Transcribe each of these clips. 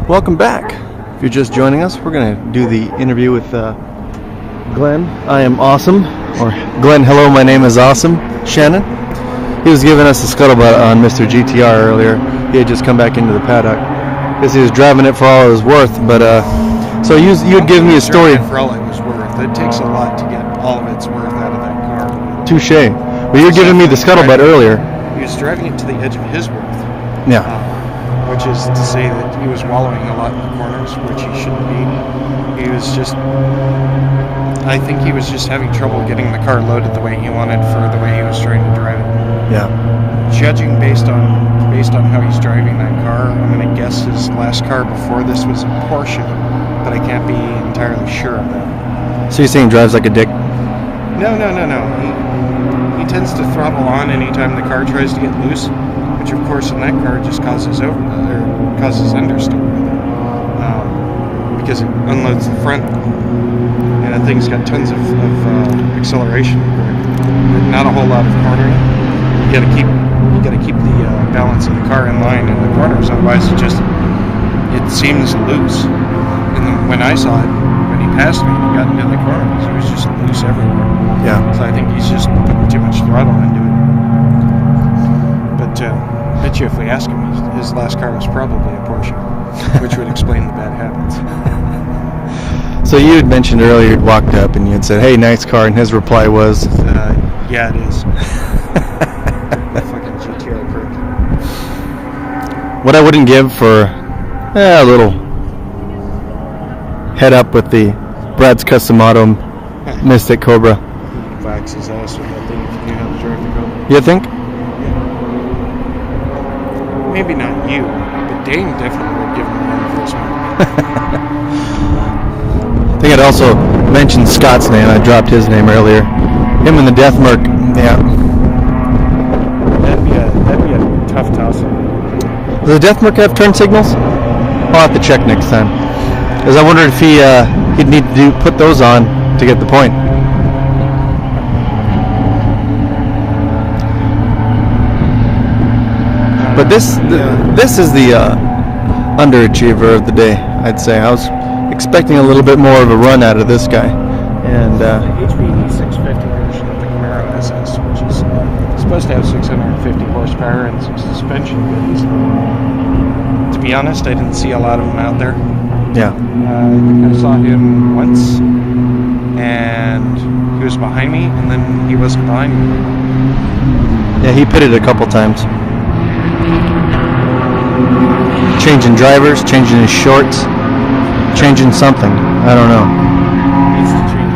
Welcome back. If you're just joining us, we're going to do the interview with Glenn. I am awesome. Or Glenn, hello, my name is awesome. Shannon. He was giving us a scuttlebutt on Mr. GTR earlier. He had just come back into the paddock because he was driving it for all it was worth. But so you'd give me a story. For all it was worth. It takes a lot to get all of its worth out of that car. Touche. Well, you're giving me the scuttlebutt earlier. He was driving it to the edge of his worth. Yeah. Which is to say that he was wallowing a lot in the corners, which he shouldn't be. I think he was just having trouble getting the car loaded the way he wanted for the way he was trying to drive it. Yeah. Judging based on how he's driving that car, I'm going to guess his last car before this was a Porsche, but I can't be entirely sure of that. So you're saying he drives like a dick? No. He tends to throttle on anytime the car tries to get loose, which of course in that car just causes understeer, because it unloads the front, and the thing's got tons of acceleration, but not a whole lot of cornering. You got to keep the balance of the car in line in the corners, otherwise it seems loose. And when I saw it, when he passed me and he got into the corners, he was just loose everywhere. Yeah. So I think he's just putting too much throttle into it. But I bet you if we ask him, his last car was probably a Porsche, which would explain the bad habits. So you had mentioned earlier you'd walked up and you had said, "Hey, nice car," and his reply was, "Yeah, it is." Fucking GTR prick. What I wouldn't give for a little head up with the Brad's Custom Auto Mystic Cobra. Wax his ass with that thing if you knew how to drive the Cobra. You think? Yeah. Maybe not you, but Dane definitely would give him one for his money. I think I'd also mentioned Scott's name. I dropped his name earlier. Him and the Death Merc. Yeah. That'd be a tough toss-up. Does the Death Merc have turn signals? I'll have to check next time. Because I wondered if he'd need to put those on to get the point. But this is the underachiever of the day, I'd say. I was expecting a little bit more of a run out of this guy. And the HPE 650 version of the Camaro SS, which is supposed to have 650 horsepower and some suspension goodies. To be honest, I didn't see a lot of them out there. Yeah. I think I saw him once, and he was behind me, and then he wasn't behind me. Yeah, he pitted a couple times. Changing drivers, changing his shorts, changing something. I don't know. Needs to change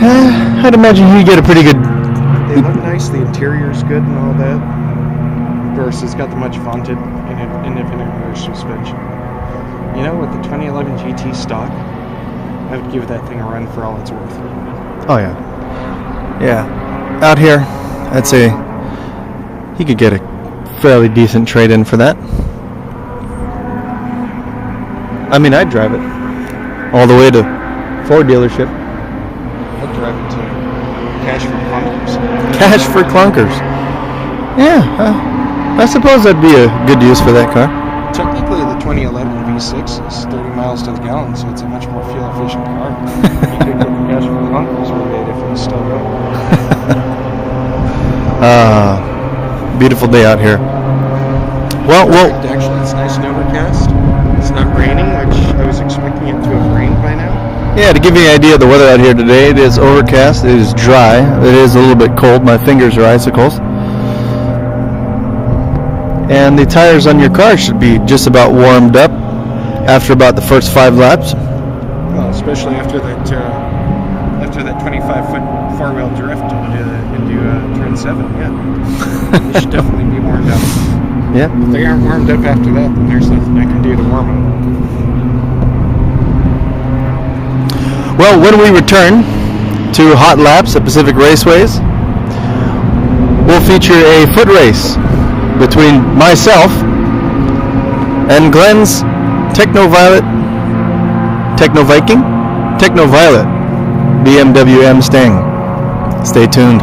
cars. I'd imagine he'd get a pretty good... They look nice, the interior's good and all that. Of course, it's got the much vaunted independent rear suspension. You know, with the 2011 GT stock, I would give that thing a run for all it's worth. Oh, yeah. Yeah. Out here, I'd say he could get a fairly decent trade-in for that. I mean, I'd drive it all the way to Ford dealership. I'd drive it to Cash for Clunkers. Cash for Clunkers. Yeah, I suppose that'd be a good use for that car. Technically, the 2011 V6 is 30 miles to the gallon, so it's a much more fuel-efficient car. You could get the Cash for Clunkers rebate if it was still going. Beautiful day out here. Well, actually, it's nice and overcast. It's not raining, which I was expecting it to have rained by now. Yeah, to give you an idea of the weather out here today, it is overcast, it is dry, it is a little bit cold, my fingers are icicles. And the tires on your car should be just about warmed up after about the first 5 laps. Well, especially after that 25-foot four-wheel drift into turn 7, yeah. They should definitely be warmed up. Yeah. If they aren't warmed up after that, then there's nothing I can do to warm them. Well, when we return to Hot Laps at Pacific Raceways, we'll feature a foot race between myself and Glenn's Techno Violet BMW M Mustang. Stay tuned.